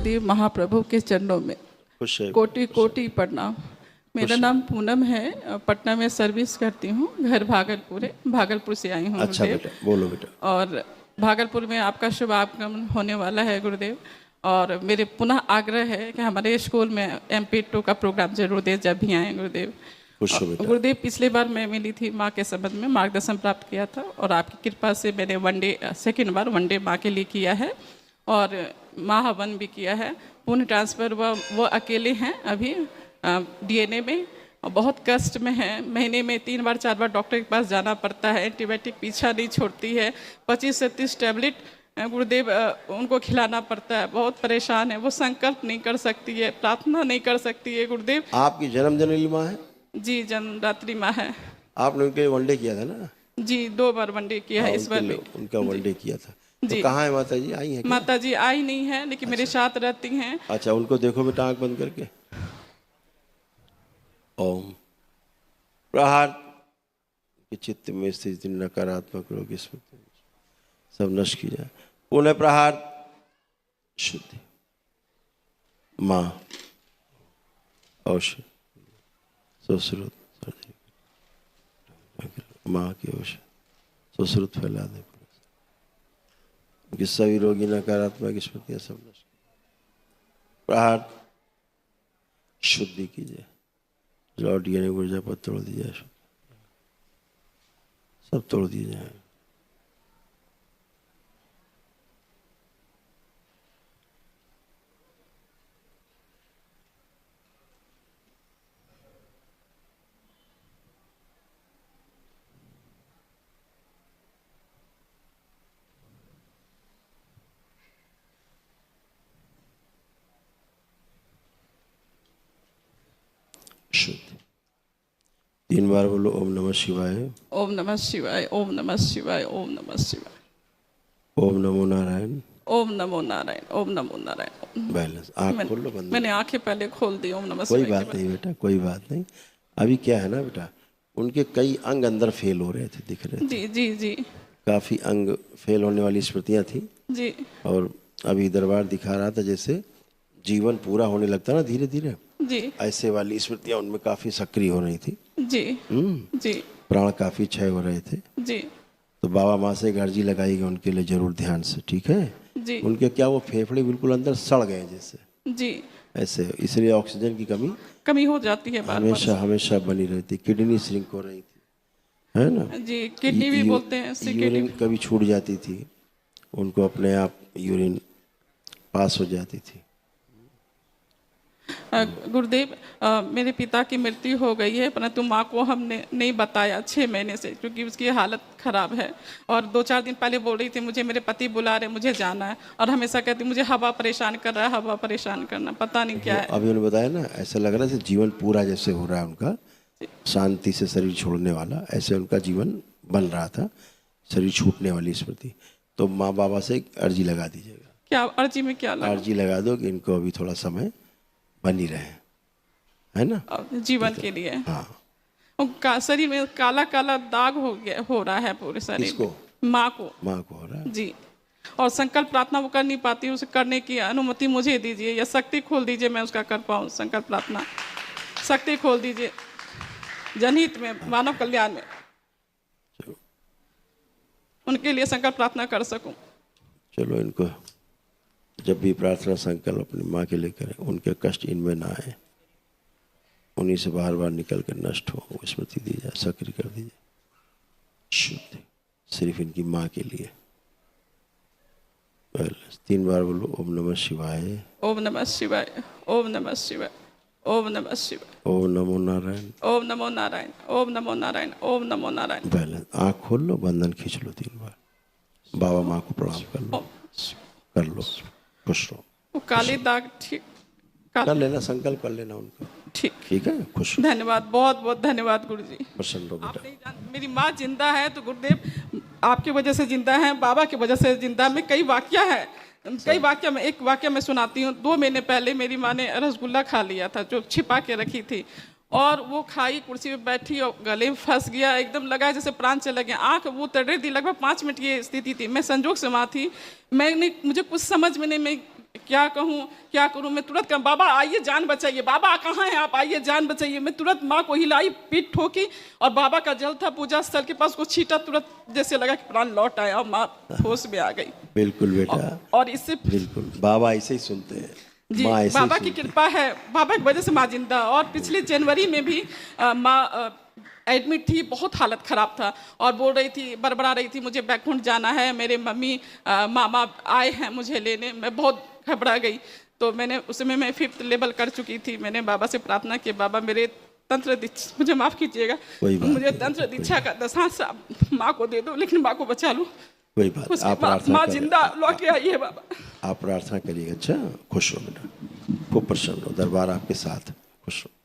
गुरुदेव महाप्रभु के चरणों में खुश है। कोटि कोटि प्रणाम। मेरा नाम पूनम है, पटना में सर्विस करती हूँ, घर भागलपुर है, भागलपुर से आई हूँ अच्छा गुरुदेव। बेटा, बोलो बेटा। और भागलपुर में आपका शुभ आगमन होने वाला है गुरुदेव, और मेरे पुनः आग्रह है कि हमारे स्कूल में MP2 का प्रोग्राम जरूर दें जब भी आए गुरुदेव। खुश हो बेटा। गुरुदेव पिछली बार मैं मिली थी, माँ के संबंध में मार्गदर्शन प्राप्त किया था, और आपकी कृपा से मैंने सेकेंड बार वनडे माँ के लिए किया है, और माँ हवन भी किया है। पुण्य ट्रांसफ़र वो अकेले हैं अभी DNA में, और बहुत कष्ट में है। महीने में 3 बार 4 बार डॉक्टर के पास जाना पड़ता है, एंटीबायोटिक पीछा नहीं छोड़ती है, 25 से 30 टैबलेट गुरुदेव उनको खिलाना पड़ता है। बहुत परेशान है, वो संकल्प नहीं कर सकती है, प्रार्थना नहीं कर सकती है गुरुदेव। आपकी जन्मदिन माँ है? जी, जन्मदात्री माँ है। आपने उनके वनडे किया था ना? जी, 2 बार वनडे किया है, इस बार भी उनका वनडे किया था। जी। तो कहाँ है माता जी, आई है क्या? माता जी आई नहीं है, लेकिन मेरे साथ रहती हैं। अच्छा, उनको देखो बेटा आंख बंद करके। ओम प्रहार के चित्त में स्थित नकारात्मक रोग स्मृति सब नष्ट की जाए। पुनः प्रहार शुद्धि माँ औषध सुश्रुत माँ की औषध सुश्रुत फैला दे कि सभी रोगी नकारात्मक स्मृतियाँ सब नष्ट। प्रहार शुद्धि कीजिए, लौट यानी ऊर्जा पर तोड़ दी जाए, सब तोड़ दिए जाए। शुद्ध 3 बार बोलो ओम नमः शिवाय। ओम नमः शिवाय, ओम नमः शिवाय, ओम नमः शिवाय, ओम नमो नारायण, ओम नमो नारायण, ओम नमो नारायण। बैलेंस आँख खोल लो, बंद। मैंने आंखें पहले खोल दी। ओम नमः कोई शिवाय। बात नहीं बेटा, कोई बात नहीं। अभी क्या है ना बेटा, उनके कई अंग अंदर फेल हो रहे थे, दिख रहे थे। जी जी जी काफ़ी अंग फेल होने वाली स्मृतियाँ थी, जी और अभी दरबार दिखा रहा था जैसे जीवन पूरा होने लगता ना धीरे धीरे, जी ऐसे वाली स्मृतियाँ उनमें काफ़ी सक्रिय हो रही थी। जी जी प्राण काफ़ी क्षय हो रहे थे। जी तो बाबा माँ से एक अर्जी लगाएगी उनके लिए जरूर ध्यान से, ठीक है? जी उनके क्या वो फेफड़े बिल्कुल अंदर सड़ गए जैसे, जी ऐसे, इसलिए ऑक्सीजन की कमी हो जाती है बार हमेशा हमेशा बनी रहती। किडनी श्रिंक हो रही थी, है ना? जी, किडनी भी बोलते हैं इससे, यूरिन कभी छूट जाती थी, उनको अपने आप यूरिन पास हो जाती थी। गुरुदेव, मेरे पिता की मृत्यु हो गई है, परंतु माँ को हमने नहीं बताया 6 महीने से, क्योंकि उसकी हालत खराब है। और 2-4 दिन पहले बोल रही थी मुझे मेरे पति बुला रहे, मुझे जाना है, और हमेशा कहती मुझे हवा परेशान कर रहा है, हवा परेशान करना, पता नहीं क्या है। अभी उन्होंने बताया ना, ऐसा लग रहा है जीवन पूरा जैसे हो रहा है उनका, शांति से शरीर छोड़ने वाला, ऐसे उनका जीवन बन रहा था, शरीर छूटने वाली स्मृति। तो माँ बाबा से एक अर्जी लगा दीजिएगा। क्या अर्जी में क्या लगा? अर्जी लगा दो कि इनको अभी थोड़ा समय बनी रहे, है ना, जीवन के लिए। हाँ। उनका शरीर में काला काला दाग हो रहा है पूरे शरीर। किसको? माँ को। माँ को हो रहा है जी। और संकल्प प्रार्थना वो कर नहीं पाती, उसे करने की अनुमति मुझे दीजिए, या शक्ति खोल दीजिए, मैं उसका कर पाऊँ। संकल्प प्रार्थना शक्ति खोल दीजिए, जनहित में, मानव कल्याण में, उनके लिए संकल्प प्रार्थना कर सकूं। चलो, इनको जब भी प्रार्थना संकल्प अपनी माँ के लिए करें, उनके कष्ट इनमें ना आए, उन्हीं से बार बार निकल कर नष्ट हो, वो स्मृति दी जाए, सक्रिय कर दी जाए, शुद्ध सिर्फ इनकी माँ के लिए। 3 बार बोलो ओम नमः शिवाय, ओम नमः शिवाय, ओम नमः शिवाय, ओम नमः शिवाय, ओम नमो नारायण, ओम नमो नारायण, ओम नमो नारायण, ओम नमो नारायण। बैलेंस आँख खोल लो, बंधन खींच लो 3 बार, बाबा माँ को प्रणाम कर लो, खुश रहो। वो काले दाग ठीक कर लेना, संकल्प कर लेना उनका, ठीक है? खुश, धन्यवाद, बहुत बहुत धन्यवाद गुरु जी। प्रसन्न रहो आप बेटा। नहीं जानते, मेरी माँ जिंदा है तो गुरुदेव आपकी वजह से जिंदा है, बाबा की वजह से जिंदा है। मैं कई वाक्य में एक वाक्य में सुनाती हूँ। 2 महीने पहले मेरी माँ ने रसगुल्ला खा लिया था, जो छिपा के रखी थी, और वो खाई, कुर्सी पे बैठी और गले में फंस गया, एकदम लगा जैसे प्राण चले गए, आंख वो तड़ रही थी। लगभग 5 मिनट की स्थिति थी। मैं संजोग से वहाँ थी, मुझे कुछ समझ में नहीं, मैं क्या कहूँ क्या करूँ, मैं तुरंत कहूँ बाबा आइए जान बचाइए, बाबा कहाँ हैं आप, आइए जान बचाइए। मैं तुरंत माँ को हिलाई, पीठ ठोकी, और बाबा का जल था पूजा स्थल के पास, को छीटा, तुरंत जैसे लगा कि प्राण लौट आया और माँ होश में आ गई। बिल्कुल बेटा, और इससे बिल्कुल बाबा ऐसे ही सुनते हैं, जी माँ ऐसे ही बाबा की सुनती है। कृपा है, बाबा की वजह से माँ जिंदा। और पिछले जनवरी में भी माँ एडमिट थी, बहुत हालत ख़राब था, और बोल रही थी, बड़बड़ा रही थी, मुझे बैकुंठ जाना है, मेरे मम्मी मामा आए हैं मुझे लेने। मैं बहुत घबरा गई। तो मैंने उस समय मैं 5th लेवल कर चुकी थी। मैंने बाबा से प्रार्थना की, बाबा मेरे तंत्र दीक्षा, मुझे माफ़ कीजिएगा, कोई बात मुझे नहीं, तंत्र दीक्षा का दशांश माँ को दे दो, लेकिन माँ को बचा लो। कोई बात, उसके आप बाद प्रार्थना माँ करें, जिंदा लौट के आई है बाबा। आप प्रार्थना करिएगा। अच्छा, खुश रहो बेटा, खूब प्रसन्न हो, दरबार आपके साथ, खुश रहो।